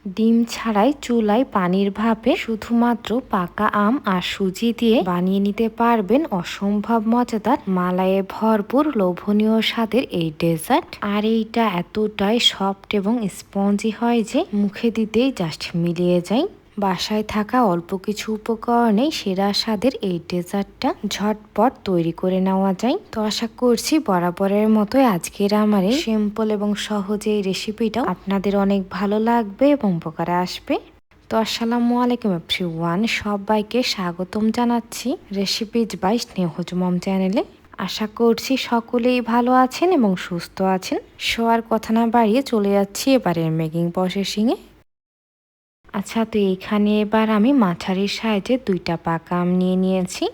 ডিম ছাড়াই চুলায় পানির ভাপে শুধুমাত্র পাকা আম আর সুজি দিয়ে বানিয়ে নিতে পারবেন অসম্ভব মজাদার মালাইয়ে ভরপুর লোভনীয় স্বাদের এই ডেজার্ট। আর এইটা এতটাই সফট এবং স্পঞ্জি হয় যে মুখে দিতেই জাস্ট মিলিয়ে যায়। বাসায় থাকা অল্প কিছু উপকরণেই সেরা স্বাদের এই ডেজার্টটা ঝটপট তৈরি করে নেওয়া যায়। তো আশা করছি বরাবরের মতোই আজকের আমার এই সিম্পল এবং সহজ এই রেসিপিটাও আপনাদের অনেক ভালো লাগবে এবং উপকারে আসবে। তো আসসালামু আলাইকুম এভরিওয়ান, সবাইকে স্বাগতম জানাচ্ছি রেসিপিজ বাই স্নেহজ মম চ্যানেলে। আশা করছি সকলেই ভালো আছেন এবং সুস্থ আছেন। শোয়ার কথা না বাড়িয়ে চলে যাচ্ছি এবারের মেকিং প্রসেসিংয়ে। আচ্ছা, তো এখানে এবার আমি মাঝারির সাইজে 2টা পাকা আম নিয়ে নিয়েছি।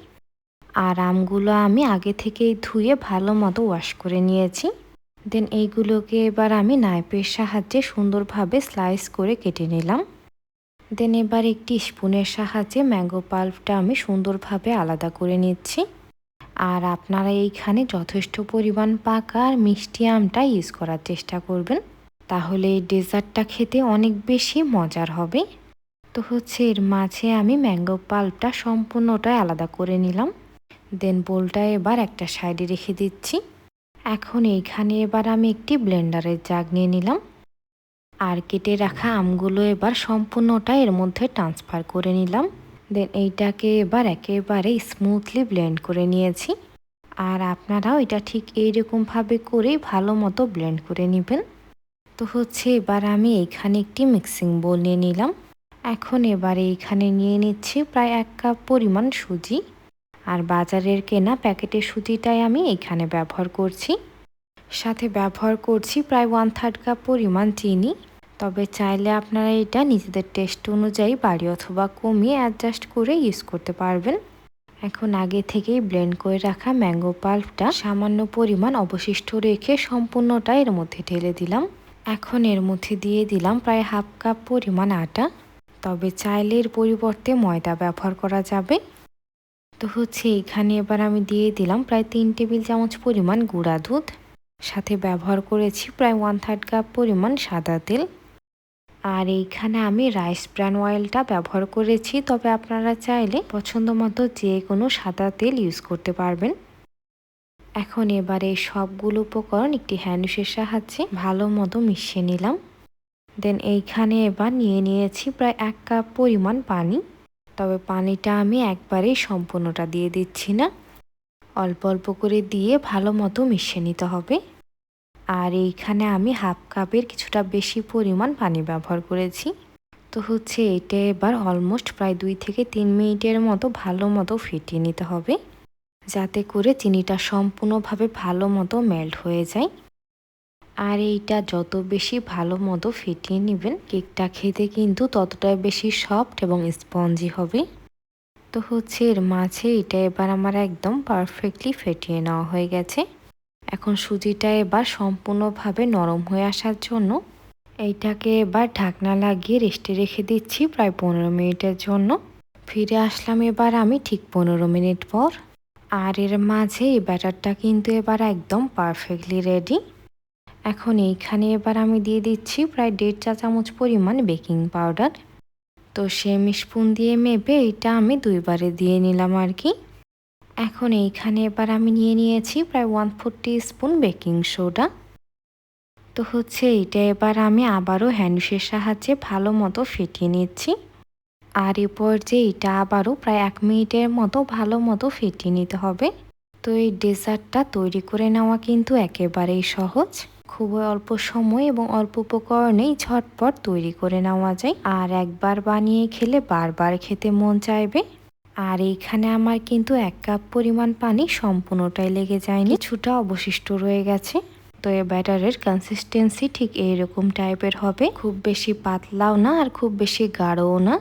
আর আমগুলো আমি আগে থেকেই ধুয়ে ভালো মতো ওয়াশ করে নিয়েছি। দেন এইগুলোকে এবার আমি নাইফের সাহায্যে সুন্দরভাবে স্লাইস করে কেটে নিলাম। দেন এবার একটি স্পুনের সাহায্যে ম্যাঙ্গো পাল্পটা আমি সুন্দরভাবে আলাদা করে নিচ্ছি। আর আপনারা এইখানে যথেষ্ট পরিমাণ পাকা আর মিষ্টি আমটা ইউজ করার চেষ্টা করবেন, তাহলে এই ডেজার্টটা খেতে অনেক বেশি মজার হবে। তো এর মাঝে আমি ম্যাঙ্গো পাল্পটা সম্পূর্ণটাই আলাদা করে নিলাম। দেন বোলটা এবার একটা সাইডে রেখে দিচ্ছি। এখন এইখানে এবার আমি একটি ব্লেন্ডারের জাগ নিয়ে নিলাম। আর কেটে রাখা আমগুলো এবার সম্পূর্ণটা এর মধ্যে ট্রান্সফার করে নিলাম। দেন এইটাকে এবার একেবারে স্মুথলি ব্লেন্ড করে নিয়েছি। আর আপনারাও এটা ঠিক এইরকমভাবে করেই ভালো মতো ব্লেন্ড করে নেবেন। তো এবার আমি এইখানে একটি মিক্সিং বোল নিয়ে নিলাম। এখন এবারে এইখানে নিয়ে নিচ্ছি প্রায় 1 কাপ পরিমাণ সুজি। আর বাজারের কেনা প্যাকেটের সুজিটাই আমি এইখানে ব্যবহার করছি। সাথে ব্যবহার করছি প্রায় 1/3 কাপ পরিমাণ চিনি। তবে চাইলে আপনারা এটা নিজেদের টেস্ট অনুযায়ী বাড়িয়ে অথবা কমিয়ে অ্যাডজাস্ট করে ইউজ করতে পারবেন। এখন আগে থেকেই ব্লেন্ড করে রাখা ম্যাঙ্গো পাল্পটা সামান্য পরিমাণ অবশিষ্ট রেখে সম্পূর্ণটা এর মধ্যে ঢেলে দিলাম। এখন এর মধ্যে দিয়ে দিলাম প্রায় 1/2 কাপ পরিমাণ আটা। তবে চাইলে এর পরিবর্তে ময়দা ব্যবহার করা যাবে। তো এখানে এবার আমি দিয়ে দিলাম প্রায় 3 টেবিল চামচ পরিমাণ গুঁড়া দুধ। সাথে ব্যবহার করেছি প্রায় 1/3 কাপ পরিমাণ সাদা তেল। আর এইখানে আমি রাইস ব্র্যান অয়েলটা ব্যবহার করেছি, তবে আপনারা চাইলে পছন্দ মতো যে কোনো সাদা তেল ইউজ করতে পারবেন। এখন এবার এই সবগুলো উপকরণ একটি হ্যান্ডউইচের সাহায্যে ভালো মতো মিশিয়ে নিলাম। দেন এইখানে এবার নিয়ে নিয়েছি প্রায় 1 কাপ পরিমাণ পানি। তবে পানিটা আমি একবারেই সম্পূর্ণটা দিয়ে দিচ্ছি না, অল্প অল্প করে দিয়ে ভালো মতো মিশিয়ে নিতে হবে। আর এইখানে আমি 1/2 কাপের কিছুটা বেশি পরিমাণ পানি ব্যবহার করেছি। তো এটা এবার অলমোস্ট প্রায় 2 থেকে 3 মিনিটের মতো ভালো মতো ফেটিয়ে নিতে হবে, যাতে করে চিনিটা সম্পূর্ণভাবে ভালো মতো মেল্ট হয়ে যায়। আর এইটা যত বেশি ভালো মতো ফেটিয়ে নেবেন, কেকটা খেতে কিন্তু ততটাই বেশি সফট এবং স্পঞ্জি হবে। তো এর মাঝে এটা এবার আমার একদম পারফেক্টলি ফেটিয়ে নেওয়া হয়ে গেছে। এখন সুজিটা এবার সম্পূর্ণভাবে নরম হয়ে আসার জন্য এইটাকে এবার ঢাকনা লাগিয়ে রেস্টে রেখে দিচ্ছি প্রায় 15 মিনিটের জন্য। ফিরে আসলাম এবার আমি ঠিক 15 মিনিট পর। আর এর মাঝে এই ব্যাটারটা কিন্তু এবার একদম পারফেক্টলি রেডি। এখন এইখানে এবার আমি দিয়ে দিচ্ছি প্রায় 1.5 চা চামচ পরিমাণ বেকিং পাউডার। তো সেমি স্পুন দিয়ে মেপে এটা আমি 2 বারে দিয়ে নিলাম আর কি। এখন এইখানে এবার আমি নিয়ে নিয়েছি প্রায় 1/4 টিস্পুন বেকিং সোডা। তো এইটা এবার আমি আবারও হ্যান্ডউইচের সাহায্যে ভালো মতো ফেটিয়ে নিচ্ছি। আর এরপর যে এটা আবারও প্রায় 1 মিনিটের মতো ভালো মতো ফেটিয়ে নিতে হবে। তো এই ডেজার্টটা তৈরি করে নেওয়া কিন্তু একেবারেই সহজ। খুবই অল্প সময় এবং অল্প উপকরণেই ঝটপট তৈরি করে নেওয়া যায়। আর একবার বানিয়ে খেলে বারবার খেতে মন চাইবে। আর এইখানে আমার কিন্তু 1 কাপ পরিমাণ পানি সম্পূর্ণটাই লেগে যায়নি, কিছুটা অবশিষ্ট রয়ে গেছে। তো এই ব্যাটারের কনসিস্টেন্সি ঠিক এইরকম টাইপের হবে, খুব বেশি পাতলাও না আর খুব বেশি গাঢ়ও না।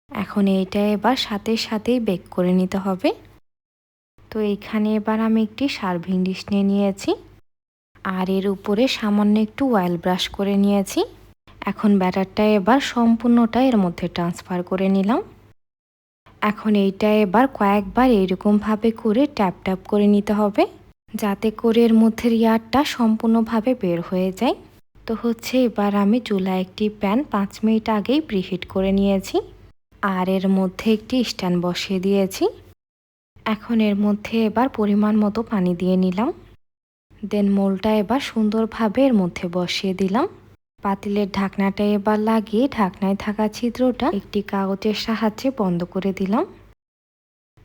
এখন এইটা এবার সাথে সাথেই বেক করে নিতে হবে। তো এইখানে এবার আমি একটি সার্ভিং ডিশ নিয়ে নিয়েছি। আর এর উপরে সামান্য একটু অয়েল ব্রাশ করে নিয়েছি। এখন ব্যাটারটা এবার সম্পূর্ণটা এর মধ্যে ট্রান্সফার করে নিলাম। এখন এইটা এবার কয়েকবার এইরকমভাবে করে ট্যাপ ট্যাপ করে নিতে হবে, যাতে করে এর মধ্যে এয়ারটা সম্পূর্ণভাবে বের হয়ে যায়। তো এবার আমি চুলায় একটি প্যান 5 মিনিট আগেই প্রিহিট করে নিয়েছি আর এর মধ্যে একটি স্ট্যান্ড বসিয়ে দিয়েছি। এখন এর মধ্যে এবার পরিমাণ মতো পানি দিয়ে নিলাম। দেন মোলটা এবার সুন্দরভাবে এর মধ্যে বসিয়ে দিলাম। পাতিলের ঢাকনাটা এবার লাগিয়ে ঢাকনায় থাকা ছিদ্রটা একটি কাগজের সাহায্যে বন্ধ করে দিলাম।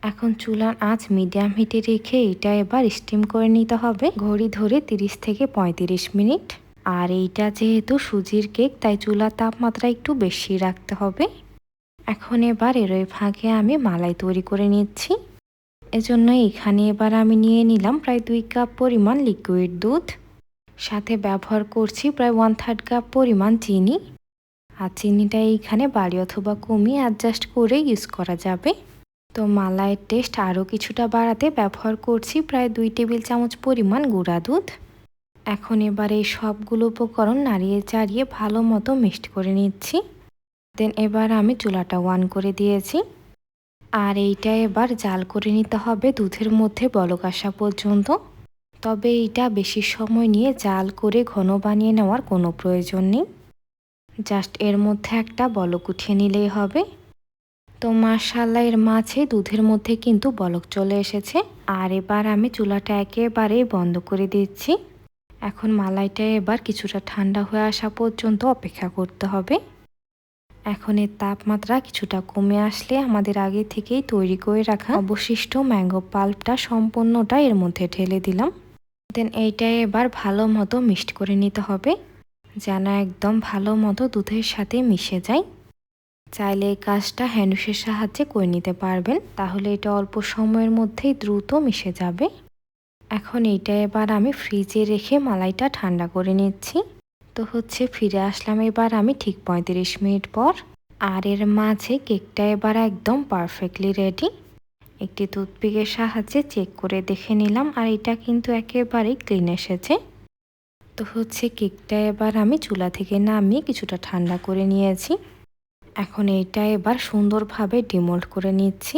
এখন চুলার আঁচ মিডিয়াম হিটে রেখে এটা এবার স্টিম করে নিতে হবে ঘড়ি ধরে 30 থেকে 35 মিনিট। আর এইটা যেহেতু সুজির কেক তাই চুলার তাপমাত্রা একটু বেশি রাখতে হবে। এখন এবার এরই ফাঁকে আমি মালাই তৈরি করে নিচ্ছি। এজন্য এখানে এবার আমি নিয়ে নিলাম প্রায় 2 কাপ পরিমাণ লিকুইড দুধ, সাথে ব্যবহার করছি প্রায় 1/3 কাপ পরিমাণ চিনি। আর চিনিটা এইখানে বাড়ি অথবা কমিয়ে অ্যাডজাস্ট করে ইউজ করা যাবে। তো মালাইয়ের টেস্ট আরও কিছুটা বাড়াতে ব্যবহার করছি প্রায় 2 টেবিল চামচ পরিমাণ গুঁড়া দুধ। এখন এবার এই সবগুলো উপকরণ নাড়িয়ে চাড়িয়ে ভালো মতো মিক্সড করে নিচ্ছি। দেন এবার আমি চুলাটা অন করে দিয়েছি আর এইটা এবার জাল করে নিতে হবে দুধের মধ্যে বলক আসা পর্যন্ত। তবে এইটা বেশি সময় নিয়ে জাল করে ঘন বানিয়ে নেওয়ার কোনো প্রয়োজন নেই, জাস্ট এর মধ্যে একটা বলক উঠিয়ে নিলেই হবে। তো মাশাআল্লাহ এর মাঝে দুধের মধ্যে কিন্তু বলক চলে এসেছে আর এবার আমি চুলাটা একেবারেই বন্ধ করে দিচ্ছি। এখন মালাইটা এবার কিছুটা ঠান্ডা হয়ে আসা পর্যন্ত অপেক্ষা করতে হবে। এখন এর তাপমাত্রা কিছুটা কমে আসলে আমাদের আগে থেকেই তৈরি করে রাখা অবশিষ্ট ম্যাঙ্গো পাল্পটা সম্পূর্ণটা এর মধ্যে ঢেলে দিলাম। দেন এইটা এবার ভালো মতো মিক্সড করে নিতে হবে যেন একদম ভালো মতো দুধের সাথে মিশে যায়। চাইলে এই কাজটা হ্যান্ডউইশের সাহায্যে করে নিতে পারবেন, তাহলে এটা অল্প সময়ের মধ্যেই দ্রুত মিশে যাবে। এখন এইটা এবার আমি ফ্রিজে রেখে মালাইটা ঠান্ডা করে নিচ্ছি। তো ফিরে আসলাম এবার আমি ঠিক 35 মিনিট পর। আর এর মাঝে কেকটা এবার একদম পারফেক্টলি রেডি। একটি টুথপিকের সাহায্যে চেক করে দেখে নিলাম আর এটা কিন্তু একেবারেই ক্লিন এসেছে। তো কেকটা এবার আমি চুলা থেকে নামিয়ে কিছুটা ঠান্ডা করে নিয়েছি। এখন এইটা এবার সুন্দরভাবে ডিমোল্ড করে নিচ্ছি।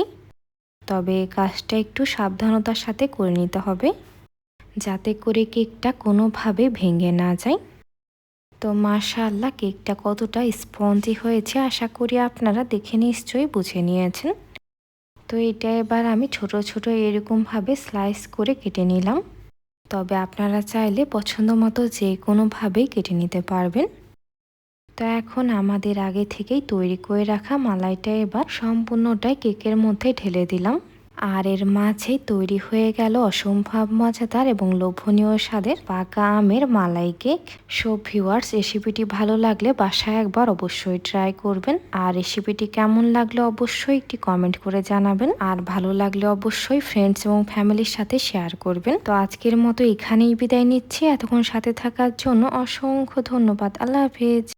তবে এই কাজটা একটু সাবধানতার সাথে করে নিতে হবে যাতে করে কেকটা কোনোভাবে ভেঙে না যায়। তো মাশাআল্লাহ কেকটা কতটা স্পঞ্জি হয়েছে আশা করি আপনারা দেখে নিশ্চয়ই বুঝে নিয়েছেন। তো এটা এবার আমি ছোট ছোট এরকমভাবে স্লাইস করে কেটে নিলাম। তবে আপনারা চাইলে পছন্দ মতো যে কোনোভাবেই কেটে নিতে পারবেন। তো এখন আমাদের আগে থেকেই তৈরি করে রাখা মালাইটা এবার সম্পূর্ণটাই কেকের মধ্যে ঢেলে দিলাম। আর এর মাঝেই তৈরি হয়ে গেল অসম্ভব মজাদার এবং লোভনীয় স্বাদের পাকা আমের মালাই কেক। সো ভিউয়ার্স, রেসিপিটি ভালো লাগলে বাসায় একবার অবশ্যই ট্রাই করবেন। আর রেসিপিটি কেমন লাগলে অবশ্যই একটি কমেন্ট করে জানাবেন। আর ভালো লাগলে অবশ্যই ফ্রেন্ডস এবং ফ্যামিলির সাথে শেয়ার করবেন। তো আজকের মতো এখানেই বিদায় নিচ্ছি। এতক্ষণ সাথে থাকার জন্য অসংখ্য ধন্যবাদ। আল্লাহ হাফেজ।